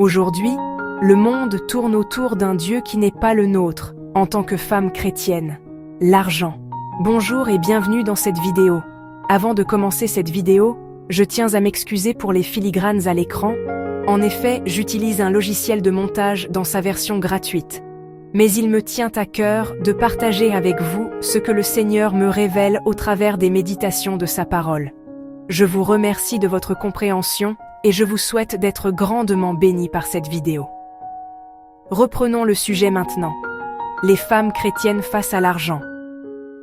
Aujourd'hui, le monde tourne autour d'un Dieu qui n'est pas le nôtre, en tant que femme chrétienne, l'argent. Bonjour et bienvenue dans cette vidéo. Avant de commencer cette vidéo, je tiens à m'excuser pour les filigranes à l'écran. En effet, j'utilise un logiciel de montage dans sa version gratuite. Mais il me tient à cœur de partager avec vous ce que le Seigneur me révèle au travers des méditations de sa parole. Je vous remercie de votre compréhension et je vous souhaite d'être grandement bénis par cette vidéo. Reprenons le sujet maintenant. Les femmes chrétiennes face à l'argent.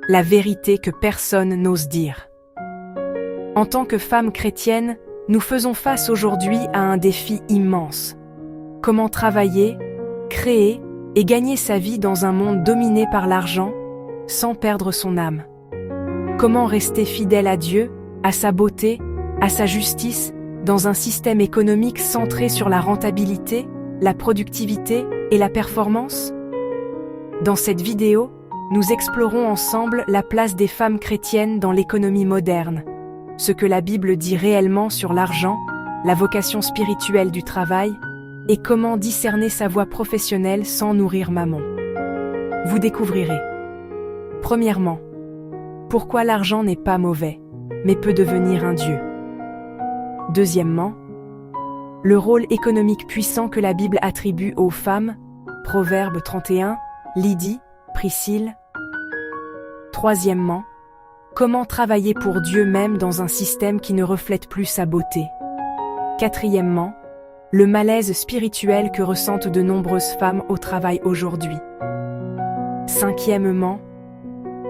La vérité que personne n'ose dire. En tant que femmes chrétiennes, nous faisons face aujourd'hui à un défi immense. Comment travailler, créer et gagner sa vie dans un monde dominé par l'argent, sans perdre son âme? Comment rester fidèle à Dieu, à sa beauté, à sa justice, dans un système économique centré sur la rentabilité, la productivité et la performance? Dans cette vidéo, nous explorons ensemble la place des femmes chrétiennes dans l'économie moderne, ce que la Bible dit réellement sur l'argent, la vocation spirituelle du travail, et comment discerner sa voie professionnelle sans nourrir mammon. Vous découvrirez. Premièrement, pourquoi l'argent n'est pas mauvais, mais peut devenir un dieu. Deuxièmement, le rôle économique puissant que la Bible attribue aux femmes, Proverbe 31, Lydie, Priscille. Troisièmement, comment travailler pour Dieu même dans un système qui ne reflète plus sa beauté. Quatrièmement, le malaise spirituel que ressentent de nombreuses femmes au travail aujourd'hui. Cinquièmement,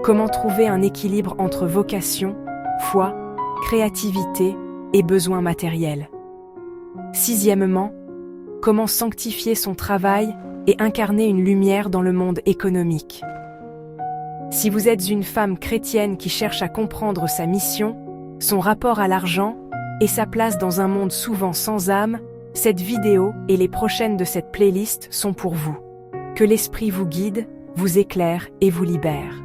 comment trouver un équilibre entre vocation, foi, créativité et besoins matériels. Sixièmement, comment sanctifier son travail et incarner une lumière dans le monde économique. Si vous êtes une femme chrétienne qui cherche à comprendre sa mission, son rapport à l'argent et sa place dans un monde souvent sans âme, cette vidéo et les prochaines de cette playlist sont pour vous. Que l'Esprit vous guide, vous éclaire et vous libère.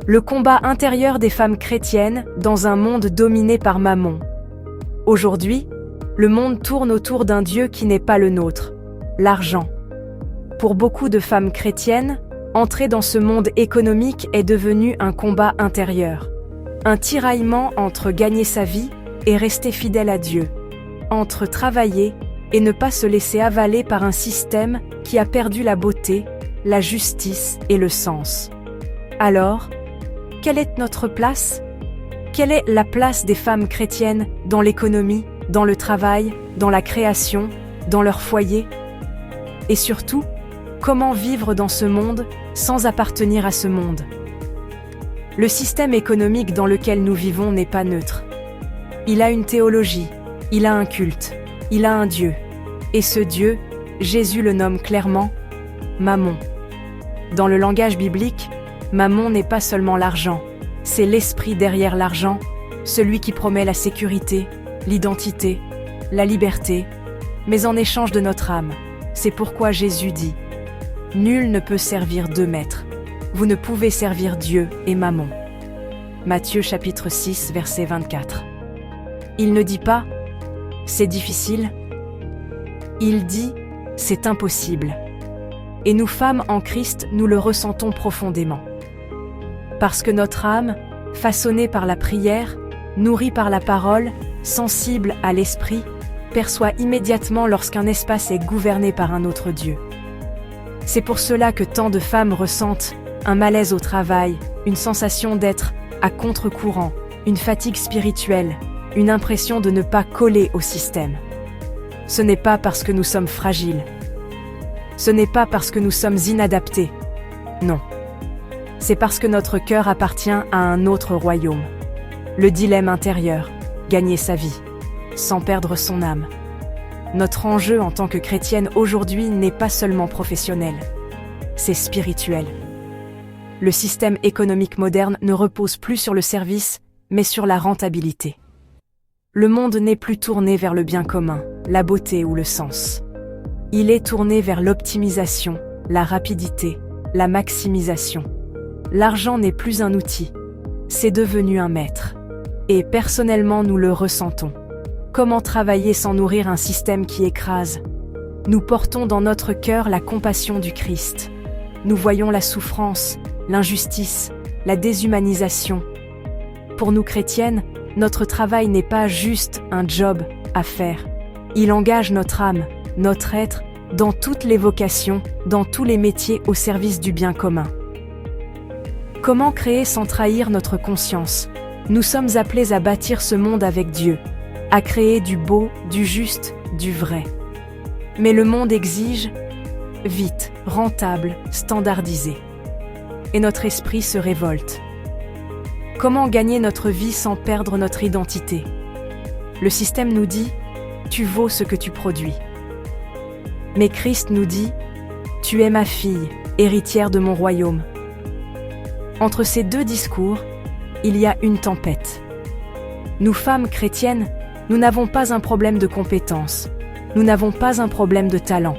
Le combat intérieur des femmes chrétiennes dans un monde dominé par mammon. Aujourd'hui, le monde tourne autour d'un Dieu qui n'est pas le nôtre, l'argent. Pour beaucoup de femmes chrétiennes, entrer dans ce monde économique est devenu un combat intérieur. Un tiraillement entre gagner sa vie et rester fidèle à Dieu. Entre travailler et ne pas se laisser avaler par un système qui a perdu la beauté, la justice et le sens. Alors, quelle est notre place? Quelle est la place des femmes chrétiennes dans l'économie, dans le travail, dans la création, dans leur foyer? Et surtout, comment vivre dans ce monde sans appartenir à ce monde? Le système économique dans lequel nous vivons n'est pas neutre. Il a une théologie, il a un culte, il a un Dieu. Et ce Dieu, Jésus le nomme clairement Mammon. Dans le langage biblique, Mammon n'est pas seulement l'argent, c'est l'esprit derrière l'argent, celui qui promet la sécurité, l'identité, la liberté, mais en échange de notre âme. C'est pourquoi Jésus dit « Nul ne peut servir deux maîtres. Vous ne pouvez servir Dieu et Mammon. » Matthieu chapitre 6, verset 24. Il ne dit pas « C'est difficile ». Il dit « C'est impossible ». Et nous femmes en Christ, nous le ressentons profondément. Parce que notre âme, façonnée par la prière, nourrie par la parole, sensible à l'esprit, perçoit immédiatement lorsqu'un espace est gouverné par un autre Dieu. C'est pour cela que tant de femmes ressentent un malaise au travail, une sensation d'être à contre-courant, une fatigue spirituelle, une impression de ne pas coller au système. Ce n'est pas parce que nous sommes fragiles. Ce n'est pas parce que nous sommes inadaptés. Non. C'est parce que notre cœur appartient à un autre royaume. Le dilemme intérieur, gagner sa vie, sans perdre son âme. Notre enjeu en tant que chrétienne aujourd'hui n'est pas seulement professionnel, c'est spirituel. Le système économique moderne ne repose plus sur le service, mais sur la rentabilité. Le monde n'est plus tourné vers le bien commun, la beauté ou le sens. Il est tourné vers l'optimisation, la rapidité, la maximisation. L'argent n'est plus un outil, c'est devenu un maître. Et personnellement, nous le ressentons. Comment travailler sans nourrir un système qui écrase? Nous portons dans notre cœur la compassion du Christ. Nous voyons la souffrance, l'injustice, la déshumanisation. Pour nous chrétiennes, notre travail n'est pas juste un job à faire. Il engage notre âme, notre être, dans toutes les vocations, dans tous les métiers au service du bien commun. Comment créer sans trahir notre conscience? Nous sommes appelés à bâtir ce monde avec Dieu, à créer du beau, du juste, du vrai. Mais le monde exige vite, rentable, standardisé. Et notre esprit se révolte. Comment gagner notre vie sans perdre notre identité? Le système nous dit « Tu vaux ce que tu produis ». Mais Christ nous dit « Tu es ma fille, héritière de mon royaume ». Entre ces deux discours, il y a une tempête. Nous, femmes chrétiennes, nous n'avons pas un problème de compétence, nous n'avons pas un problème de talent,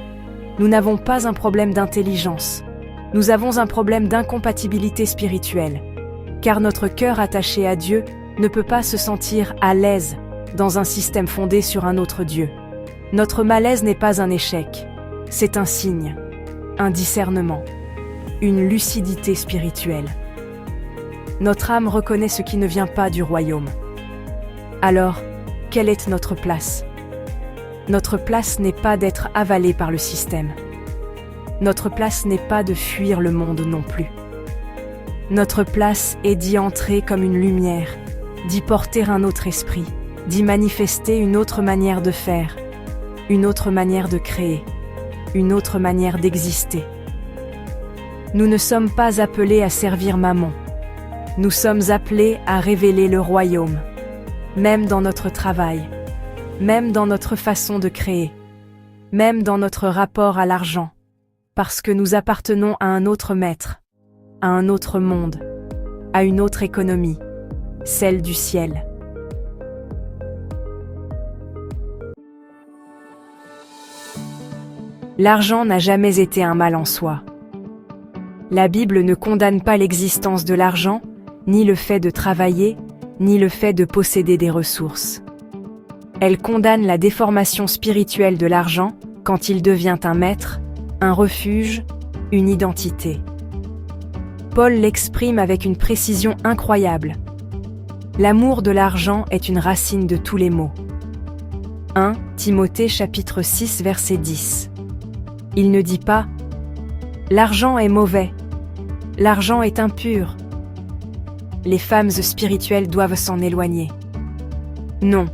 nous n'avons pas un problème d'intelligence, nous avons un problème d'incompatibilité spirituelle, car notre cœur attaché à Dieu ne peut pas se sentir à l'aise dans un système fondé sur un autre Dieu. Notre malaise n'est pas un échec, c'est un signe, un discernement, une lucidité spirituelle. Notre âme reconnaît ce qui ne vient pas du royaume. Alors, quelle est notre place? Notre place n'est pas d'être avalé par le système. Notre place n'est pas de fuir le monde non plus. Notre place est d'y entrer comme une lumière, d'y porter un autre esprit, d'y manifester une autre manière de faire, une autre manière de créer, une autre manière d'exister. Nous ne sommes pas appelés à servir Mammon. Nous sommes appelés à révéler le royaume, même dans notre travail, même dans notre façon de créer, même dans notre rapport à l'argent, parce que nous appartenons à un autre maître, à un autre monde, à une autre économie, celle du ciel. L'argent n'a jamais été un mal en soi. La Bible ne condamne pas l'existence de l'argent, ni le fait de travailler, ni le fait de posséder des ressources. Elle condamne la déformation spirituelle de l'argent quand il devient un maître, un refuge, une identité. Paul l'exprime avec une précision incroyable. L'amour de l'argent est une racine de tous les maux. 1 Timothée chapitre 6 verset 10. Il ne dit pas « L'argent est mauvais, l'argent est impur. Les femmes spirituelles doivent s'en éloigner. » Non,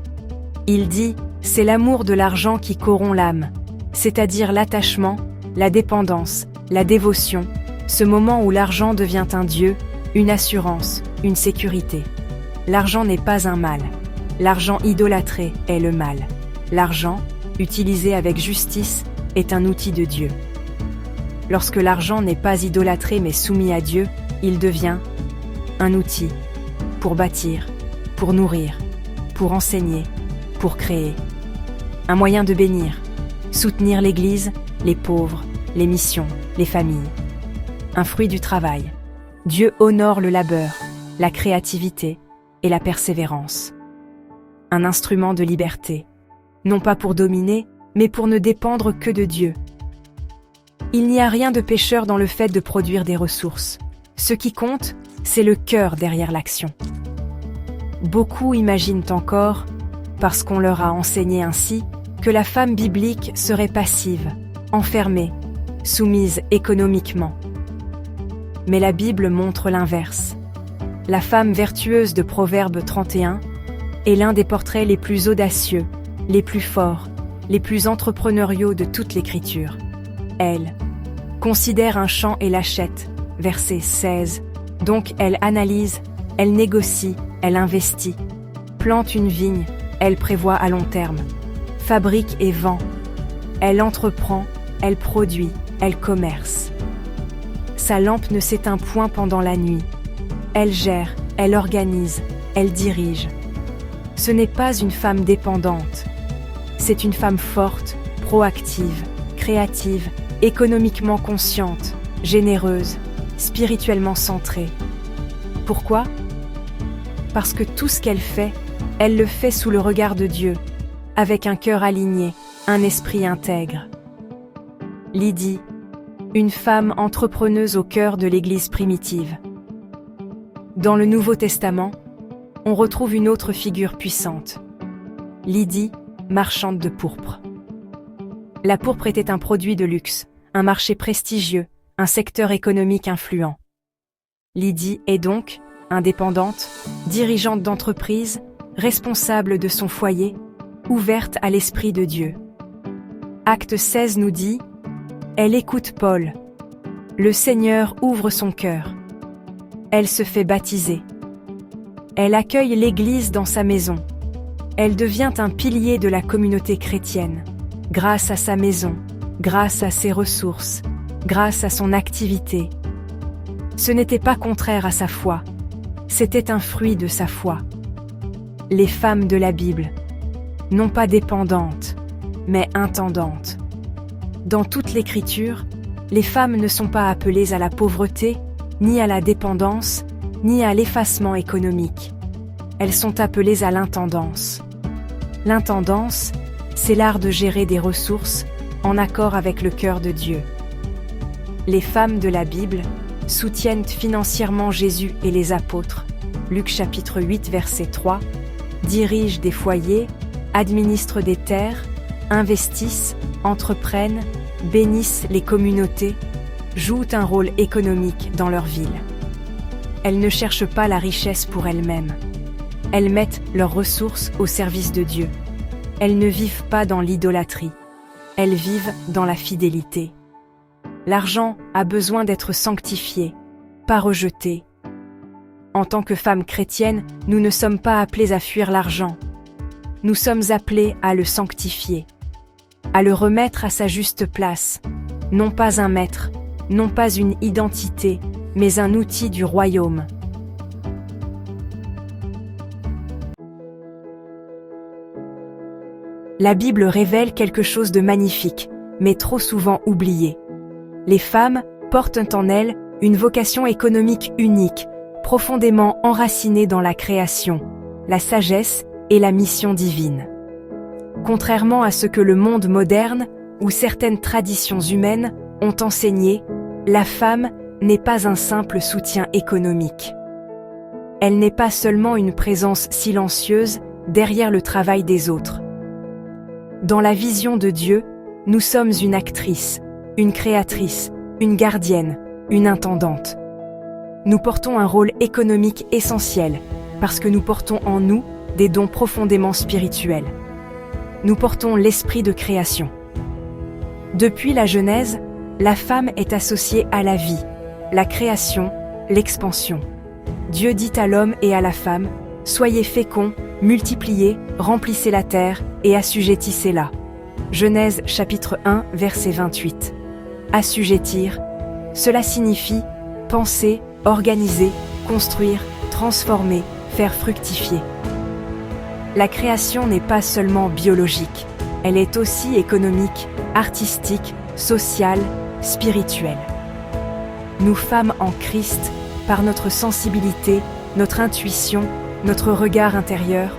il dit « C'est l'amour de l'argent qui corrompt l'âme, c'est-à-dire l'attachement, la dépendance, la dévotion, ce moment où l'argent devient un dieu, une assurance, une sécurité. L'argent n'est pas un mal. L'argent idolâtré est le mal. L'argent, utilisé avec justice, est un outil de Dieu. Lorsque l'argent n'est pas idolâtré mais soumis à Dieu, il devient un outil pour bâtir, pour nourrir, pour enseigner, pour créer. Un moyen de bénir, soutenir l'Église, les pauvres, les missions, les familles. Un fruit du travail. Dieu honore le labeur, la créativité et la persévérance. Un instrument de liberté, non pas pour dominer, mais pour ne dépendre que de Dieu. Il n'y a rien de pécheur dans le fait de produire des ressources. Ce qui compte, c'est le cœur derrière l'action. Beaucoup imaginent encore, parce qu'on leur a enseigné ainsi, que la femme biblique serait passive, enfermée, soumise économiquement. Mais la Bible montre l'inverse. La femme vertueuse de Proverbe 31 est l'un des portraits les plus audacieux, les plus forts, les plus entrepreneuriaux de toute l'Écriture. Elle considère un champ et l'achète, verset 16. Donc elle analyse, elle négocie, elle investit. Plante une vigne, elle prévoit à long terme. Fabrique et vend. Elle entreprend, elle produit, elle commerce. Sa lampe ne s'éteint point pendant la nuit. Elle gère, elle organise, elle dirige. Ce n'est pas une femme dépendante. C'est une femme forte, proactive, créative, économiquement consciente, généreuse, spirituellement centrée. Pourquoi ? parce que tout ce qu'elle fait, elle le fait sous le regard de Dieu, avec un cœur aligné, un esprit intègre. Lydie, une femme entrepreneuse au cœur de l'Église primitive. Dans le Nouveau Testament, on retrouve une autre figure puissante. Lydie, marchande de pourpre. La pourpre était un produit de luxe, un marché prestigieux, un secteur économique influent. Lydie est donc indépendante, dirigeante d'entreprise, responsable de son foyer, ouverte à l'Esprit de Dieu. Acte 16 nous dit « Elle écoute Paul. Le Seigneur ouvre son cœur. Elle se fait baptiser. Elle accueille l'Église dans sa maison. Elle devient un pilier de la communauté chrétienne, grâce à sa maison, grâce à ses ressources, grâce à son activité. Ce n'était pas contraire à sa foi, c'était un fruit de sa foi. Les femmes de la Bible, non pas dépendantes, mais intendantes. Dans toute l'Écriture, les femmes ne sont pas appelées à la pauvreté, ni à la dépendance, ni à l'effacement économique. Elles sont appelées à l'intendance. L'intendance, c'est l'art de gérer des ressources en accord avec le cœur de Dieu. Les femmes de la Bible soutiennent financièrement Jésus et les apôtres, Luc chapitre 8 verset 3, dirigent des foyers, administrent des terres, investissent, entreprennent, bénissent les communautés, jouent un rôle économique dans leur ville. Elles ne cherchent pas la richesse pour elles-mêmes. Elles mettent leurs ressources au service de Dieu. Elles ne vivent pas dans l'idolâtrie. Elles vivent dans la fidélité. L'argent a besoin d'être sanctifié, pas rejeté. En tant que femmes chrétiennes, nous ne sommes pas appelées à fuir l'argent. Nous sommes appelées à le sanctifier, à le remettre à sa juste place, non pas un maître, non pas une identité, mais un outil du royaume. La Bible révèle quelque chose de magnifique, mais trop souvent oublié. Les femmes portent en elles une vocation économique unique, profondément enracinée dans la création, la sagesse et la mission divine. Contrairement à ce que le monde moderne ou certaines traditions humaines ont enseigné, la femme n'est pas un simple soutien économique. Elle n'est pas seulement une présence silencieuse derrière le travail des autres. Dans la vision de Dieu, nous sommes une actrice, une créatrice, une gardienne, une intendante. Nous portons un rôle économique essentiel parce que nous portons en nous des dons profondément spirituels. Nous portons l'esprit de création. Depuis la Genèse, la femme est associée à la vie, la création, l'expansion. Dieu dit à l'homme et à la femme, « Soyez féconds, multipliez, remplissez la terre et assujettissez-la. » Genèse chapitre 1, verset 28. Assujettir, cela signifie penser, organiser, construire, transformer, faire fructifier. La création n'est pas seulement biologique, elle est aussi économique, artistique, sociale, spirituelle. Nous femmes en Christ, par notre sensibilité, notre intuition, notre regard intérieur,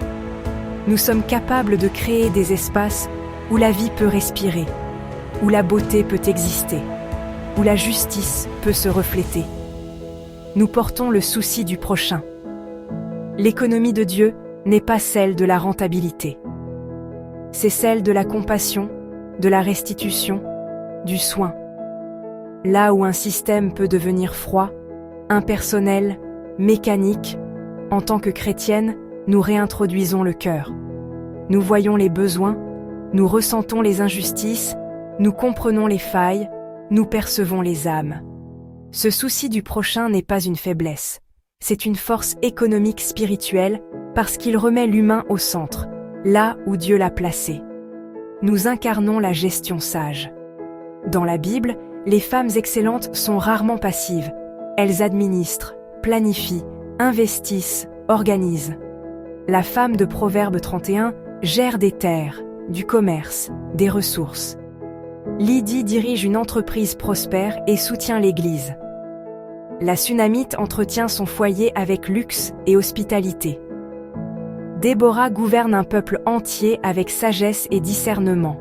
nous sommes capables de créer des espaces où la vie peut respirer, où la beauté peut exister, où la justice peut se refléter. Nous portons le souci du prochain. L'économie de Dieu n'est pas celle de la rentabilité. C'est celle de la compassion, de la restitution, du soin. Là où un système peut devenir froid, impersonnel, mécanique, en tant que chrétiennes, nous réintroduisons le cœur. Nous voyons les besoins, nous ressentons les injustices, nous comprenons les failles, nous percevons les âmes. Ce souci du prochain n'est pas une faiblesse, c'est une force économique spirituelle parce qu'il remet l'humain au centre, là où Dieu l'a placé. Nous incarnons la gestion sage. Dans la Bible, les femmes excellentes sont rarement passives. Elles administrent, planifient, investissent, organisent. La femme de Proverbe 31 gère des terres, du commerce, des ressources. Lydie dirige une entreprise prospère et soutient l'Église. La Sunamite entretient son foyer avec luxe et hospitalité. Déborah gouverne un peuple entier avec sagesse et discernement.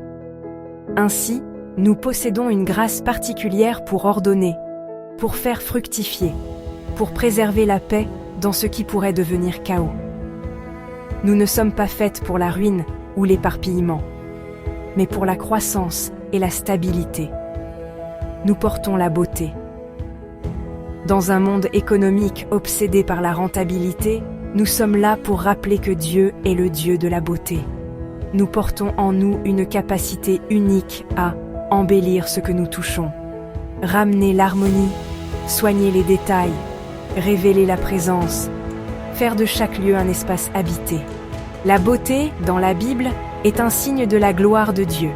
Ainsi, nous possédons une grâce particulière pour ordonner, pour faire fructifier, pour préserver la paix dans ce qui pourrait devenir chaos. Nous ne sommes pas faites pour la ruine ou l'éparpillement, mais pour la croissance et la stabilité. Nous portons la beauté. Dans un monde économique obsédé par la rentabilité, nous sommes là pour rappeler que Dieu est le Dieu de la beauté. Nous portons en nous une capacité unique à embellir ce que nous touchons, ramener l'harmonie, soigner les détails, révéler la présence, faire de chaque lieu un espace habité. La beauté, dans la Bible, est un signe de la gloire de Dieu.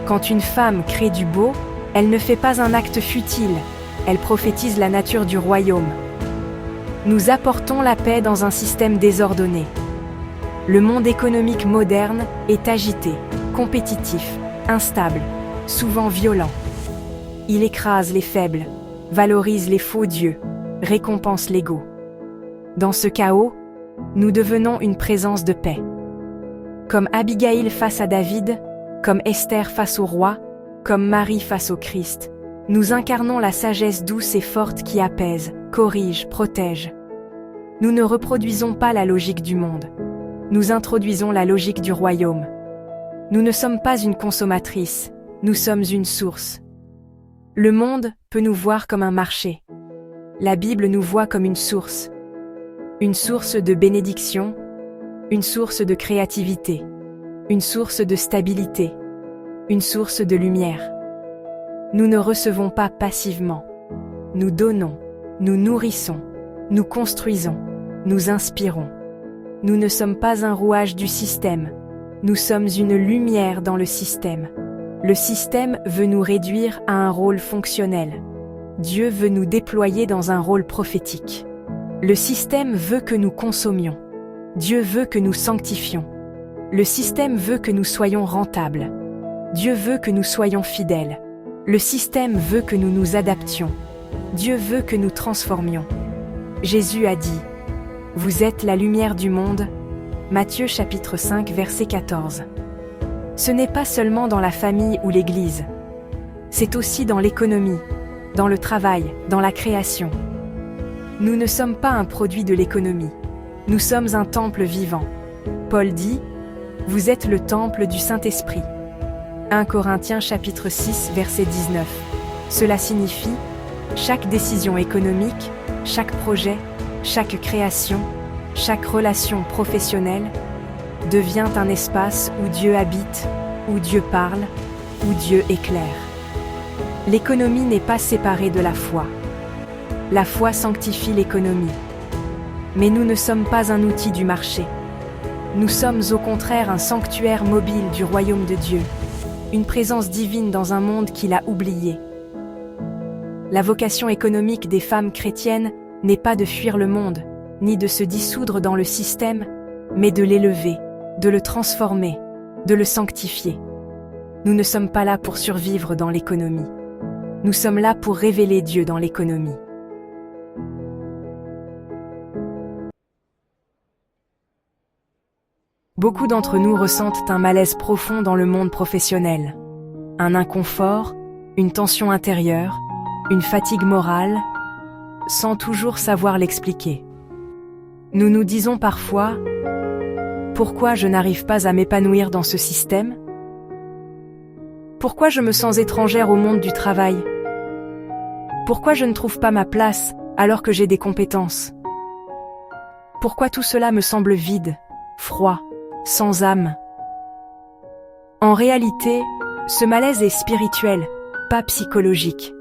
Quand une femme crée du beau, elle ne fait pas un acte futile, elle prophétise la nature du royaume. Nous apportons la paix dans un système désordonné. Le monde économique moderne est agité, compétitif, instable, souvent violent. Il écrase les faibles, valorise les faux dieux, récompense l'ego. Dans ce chaos, nous devenons une présence de paix. Comme Abigail face à David, comme Esther face au roi, comme Marie face au Christ, nous incarnons la sagesse douce et forte qui apaise, corrige, protège. Nous ne reproduisons pas la logique du monde. Nous introduisons la logique du royaume. Nous ne sommes pas une consommatrice, nous sommes une source. Le monde peut nous voir comme un marché. La Bible nous voit comme une source de bénédiction, une source de créativité, une source de stabilité, une source de lumière. Nous ne recevons pas passivement. Nous donnons, nous nourrissons, nous construisons, nous inspirons. Nous ne sommes pas un rouage du système. Nous sommes une lumière dans le système. Le système veut nous réduire à un rôle fonctionnel. Dieu veut nous déployer dans un rôle prophétique. Le système veut que nous consommions. Dieu veut que nous sanctifions. Le système veut que nous soyons rentables. Dieu veut que nous soyons fidèles. Le système veut que nous nous adaptions. Dieu veut que nous transformions. Jésus a dit « Vous êtes la lumière du monde » Matthieu chapitre 5 verset 14. Ce n'est pas seulement dans la famille ou l'Église. C'est aussi dans l'économie, dans le travail, dans la création. Nous ne sommes pas un produit de l'économie. Nous sommes un temple vivant. Paul dit « Vous êtes le temple du Saint-Esprit » 1 Corinthiens chapitre 6 verset 19. Cela signifie chaque décision économique, chaque projet, chaque création, chaque relation professionnelle devient un espace où Dieu habite, où Dieu parle, où Dieu éclaire. L'économie n'est pas séparée de la foi. La foi sanctifie l'économie. Mais nous ne sommes pas un outil du marché. Nous sommes au contraire un sanctuaire mobile du royaume de Dieu, une présence divine dans un monde qu'il a oublié. La vocation économique des femmes chrétiennes n'est pas de fuir le monde, ni de se dissoudre dans le système, mais de l'élever, de le transformer, de le sanctifier. Nous ne sommes pas là pour survivre dans l'économie. Nous sommes là pour révéler Dieu dans l'économie. Beaucoup d'entre nous ressentent un malaise profond dans le monde professionnel. Un inconfort, une tension intérieure, une fatigue morale, sans toujours savoir l'expliquer. Nous nous disons parfois « Pourquoi je n'arrive pas à m'épanouir dans ce système ? Pourquoi je me sens étrangère au monde du travail ? Pourquoi je ne trouve pas ma place alors que j'ai des compétences ? Pourquoi tout cela me semble vide, froid, sans âme ? » En réalité, ce malaise est spirituel, pas psychologique.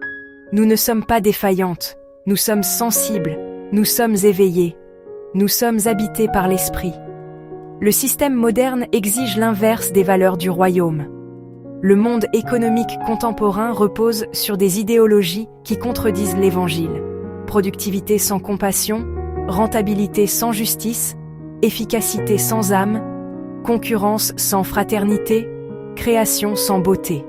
Nous ne sommes pas défaillantes, nous sommes sensibles, nous sommes éveillés, nous sommes habités par l'esprit. Le système moderne exige l'inverse des valeurs du royaume. Le monde économique contemporain repose sur des idéologies qui contredisent l'Évangile. Productivité sans compassion, rentabilité sans justice, efficacité sans âme, concurrence sans fraternité, création sans beauté.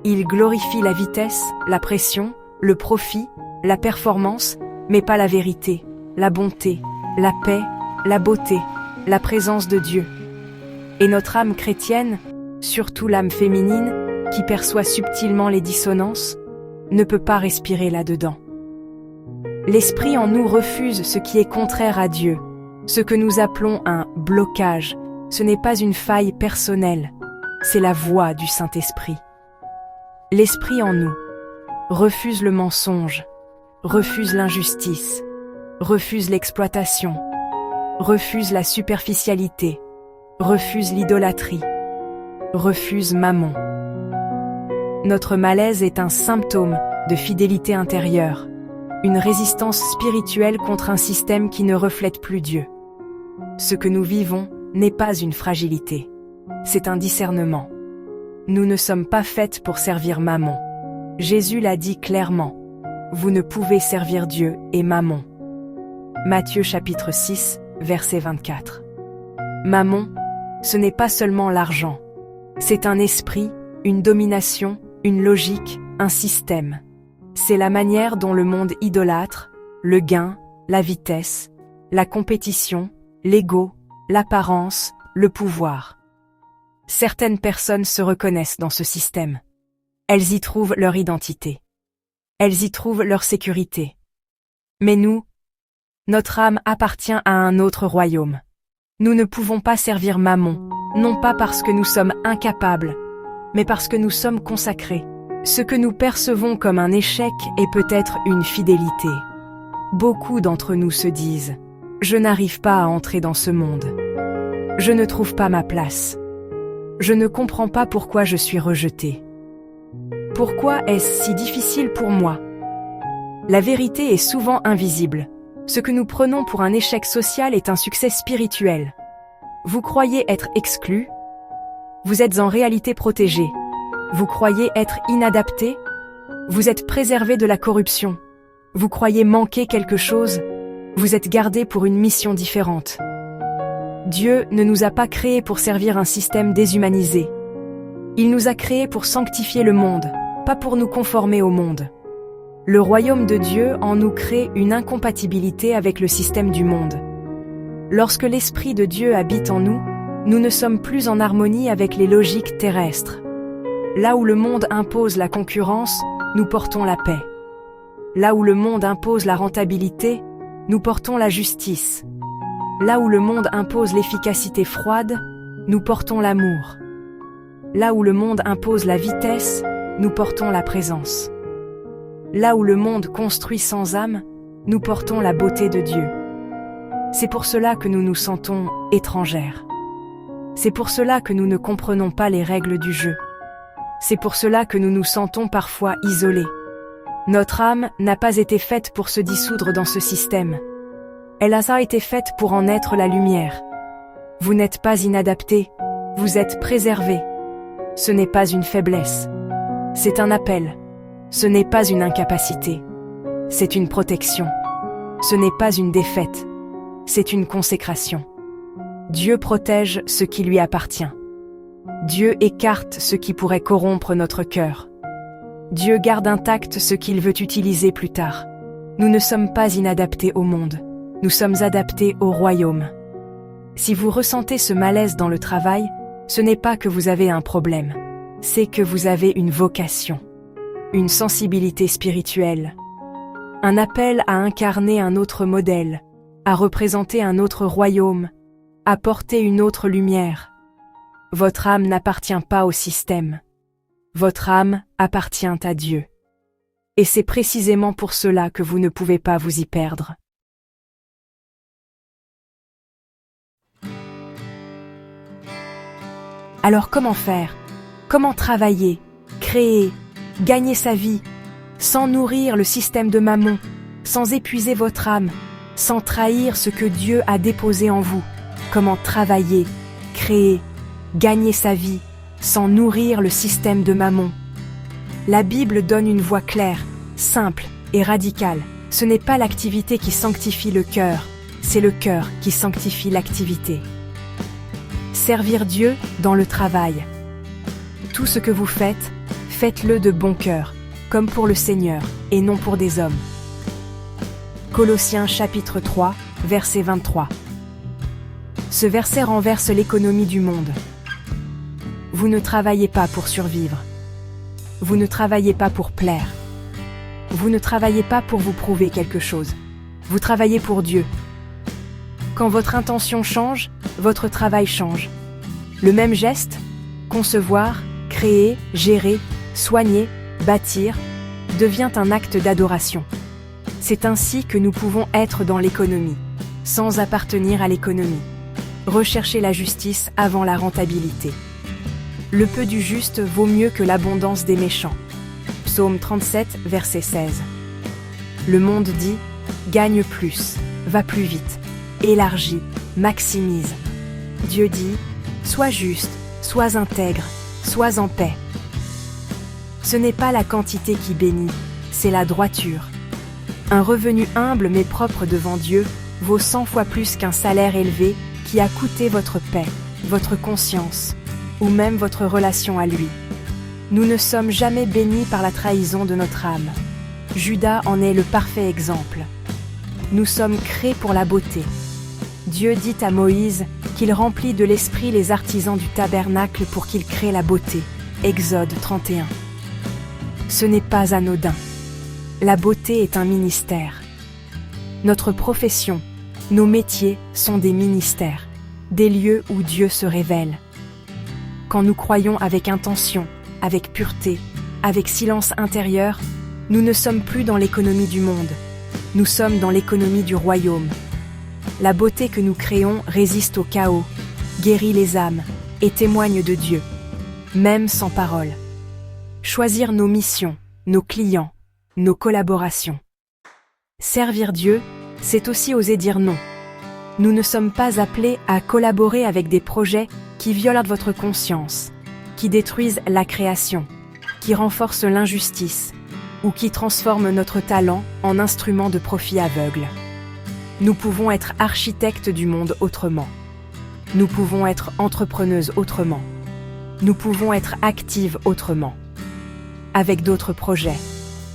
Il glorifie la vitesse, la pression, le profit, la performance, mais pas la vérité, la bonté, la paix, la beauté, la présence de Dieu. Et notre âme chrétienne, surtout l'âme féminine, qui perçoit subtilement les dissonances, ne peut pas respirer là-dedans. L'esprit en nous refuse ce qui est contraire à Dieu. Ce que nous appelons un blocage, ce n'est pas une faille personnelle, c'est la voix du Saint-Esprit. L'esprit en nous refuse le mensonge, refuse l'injustice, refuse l'exploitation, refuse la superficialité, refuse l'idolâtrie, refuse Mammon. Notre malaise est un symptôme de fidélité intérieure, une résistance spirituelle contre un système qui ne reflète plus Dieu. Ce que nous vivons n'est pas une fragilité, c'est un discernement. Nous ne sommes pas faites pour servir Mammon. Jésus l'a dit clairement, vous ne pouvez servir Dieu et Mammon. Matthieu chapitre 6, verset 24. Mammon, ce n'est pas seulement l'argent, c'est un esprit, une domination, une logique, un système. C'est la manière dont le monde idolâtre, le gain, la vitesse, la compétition, l'ego, l'apparence, le pouvoir. Certaines personnes se reconnaissent dans ce système. Elles y trouvent leur identité. Elles y trouvent leur sécurité. Mais nous, notre âme appartient à un autre royaume. Nous ne pouvons pas servir Mammon, non pas parce que nous sommes incapables, mais parce que nous sommes consacrés. Ce que nous percevons comme un échec est peut-être une fidélité. Beaucoup d'entre nous se disent « Je n'arrive pas à entrer dans ce monde. Je ne trouve pas ma place. Je ne comprends pas pourquoi je suis rejeté. Pourquoi est-ce si difficile pour moi ?» La vérité est souvent invisible. Ce que nous prenons pour un échec social est un succès spirituel. Vous croyez être exclu? Vous êtes en réalité protégé. Vous croyez être inadapté? Vous êtes préservé de la corruption. Vous croyez manquer quelque chose? Vous êtes gardé pour une mission différente. Dieu ne nous a pas créés pour servir un système déshumanisé. Il nous a créés pour sanctifier le monde, pas pour nous conformer au monde. Le royaume de Dieu en nous crée une incompatibilité avec le système du monde. Lorsque l'Esprit de Dieu habite en nous, nous ne sommes plus en harmonie avec les logiques terrestres. Là où le monde impose la concurrence, nous portons la paix. Là où le monde impose la rentabilité, nous portons la justice. Là où le monde impose l'efficacité froide, nous portons l'amour. Là où le monde impose la vitesse, nous portons la présence. Là où le monde construit sans âme, nous portons la beauté de Dieu. C'est pour cela que nous nous sentons étrangères. C'est pour cela que nous ne comprenons pas les règles du jeu. C'est pour cela que nous nous sentons parfois isolés. Notre âme n'a pas été faite pour se dissoudre dans ce système. Elle a été faite pour en être la lumière. Vous n'êtes pas inadapté, vous êtes préservé. Ce n'est pas une faiblesse. C'est un appel. Ce n'est pas une incapacité. C'est une protection. Ce n'est pas une défaite. C'est une consécration. Dieu protège ce qui lui appartient. Dieu écarte ce qui pourrait corrompre notre cœur. Dieu garde intact ce qu'il veut utiliser plus tard. Nous ne sommes pas inadaptés au monde. Nous sommes adaptés au royaume. Si vous ressentez ce malaise dans le travail, ce n'est pas que vous avez un problème. C'est que vous avez une vocation, une sensibilité spirituelle, un appel à incarner un autre modèle, à représenter un autre royaume, à porter une autre lumière. Votre âme n'appartient pas au système. Votre âme appartient à Dieu. Et c'est précisément pour cela que vous ne pouvez pas vous y perdre. Alors comment faire? Comment travailler, créer, gagner sa vie, sans nourrir le système de Mammon, sans épuiser votre âme, sans trahir ce que Dieu a déposé en vous? Comment travailler, créer, gagner sa vie, sans nourrir le système de Mammon? La Bible donne une voie claire, simple et radicale. Ce n'est pas l'activité qui sanctifie le cœur, c'est le cœur qui sanctifie l'activité. Servir Dieu dans le travail. Tout ce que vous faites, faites-le de bon cœur, comme pour le Seigneur, et non pour des hommes. Colossiens chapitre 3, verset 23. Ce verset renverse l'économie du monde. Vous ne travaillez pas pour survivre. Vous ne travaillez pas pour plaire. Vous ne travaillez pas pour vous prouver quelque chose. Vous travaillez pour Dieu. Quand votre intention change, votre travail change. Le même geste, concevoir, créer, gérer, soigner, bâtir, devient un acte d'adoration. C'est ainsi que nous pouvons être dans l'économie, sans appartenir à l'économie. Rechercher la justice avant la rentabilité. Le peu du juste vaut mieux que l'abondance des méchants. Psaume 37, verset 16. Le monde dit « Gagne plus, va plus vite, élargis, maximise ». Dieu dit « Sois juste, sois intègre, sois en paix ». Ce n'est pas la quantité qui bénit, c'est la droiture. Un revenu humble mais propre devant Dieu vaut 100 fois plus qu'un salaire élevé qui a coûté votre paix, votre conscience, ou même votre relation à lui. Nous ne sommes jamais bénis par la trahison de notre âme. Judas en est le parfait exemple. Nous sommes créés pour la beauté. Dieu dit à Moïse qu'il remplit de l'esprit les artisans du tabernacle pour qu'ils créent la beauté. Exode 31. Ce n'est pas anodin. La beauté est un ministère. Notre profession, nos métiers sont des ministères, des lieux où Dieu se révèle. Quand nous croyons avec intention, avec pureté, avec silence intérieur, nous ne sommes plus dans l'économie du monde. Nous sommes dans l'économie du royaume. La beauté que nous créons résiste au chaos, guérit les âmes et témoigne de Dieu, même sans parole. Choisir nos missions, nos clients, nos collaborations. Servir Dieu, c'est aussi oser dire non. Nous ne sommes pas appelés à collaborer avec des projets qui violent votre conscience, qui détruisent la création, qui renforcent l'injustice ou qui transforment notre talent en instrument de profit aveugle. Nous pouvons être architectes du monde autrement. Nous pouvons être entrepreneuses autrement. Nous pouvons être actives autrement. Avec d'autres projets,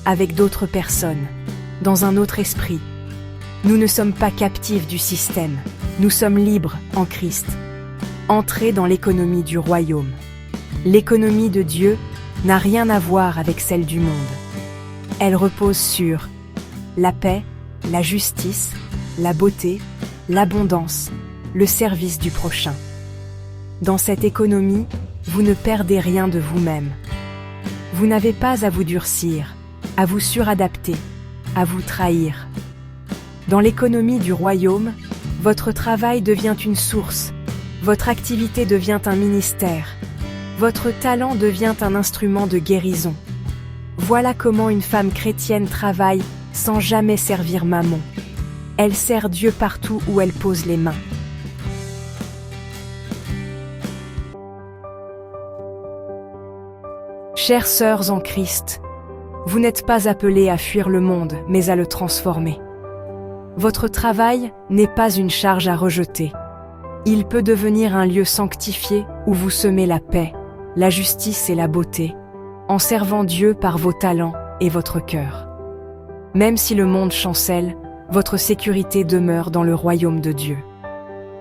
avec d'autres personnes, dans un autre esprit. Nous ne sommes pas captifs du système. Nous sommes libres en Christ. Entrés dans l'économie du royaume. L'économie de Dieu n'a rien à voir avec celle du monde. Elle repose sur la paix, la justice, la beauté, l'abondance, le service du prochain. Dans cette économie, vous ne perdez rien de vous-même. Vous n'avez pas à vous durcir, à vous suradapter, à vous trahir. Dans l'économie du royaume, votre travail devient une source, votre activité devient un ministère, votre talent devient un instrument de guérison. Voilà comment une femme chrétienne travaille sans jamais servir Mammon. Elle sert Dieu partout où elle pose les mains. Chères sœurs en Christ, vous n'êtes pas appelées à fuir le monde, mais à le transformer. Votre travail n'est pas une charge à rejeter. Il peut devenir un lieu sanctifié où vous semez la paix, la justice et la beauté, en servant Dieu par vos talents et votre cœur. Même si le monde chancelle, votre sécurité demeure dans le royaume de Dieu.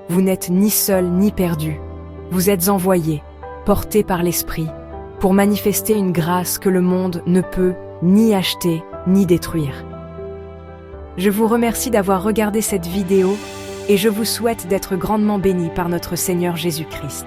Vous n'êtes ni seul ni perdu. Vous êtes envoyés, portés par l'Esprit, pour manifester une grâce que le monde ne peut ni acheter ni détruire. Je vous remercie d'avoir regardé cette vidéo et je vous souhaite d'être grandement bénis par notre Seigneur Jésus-Christ.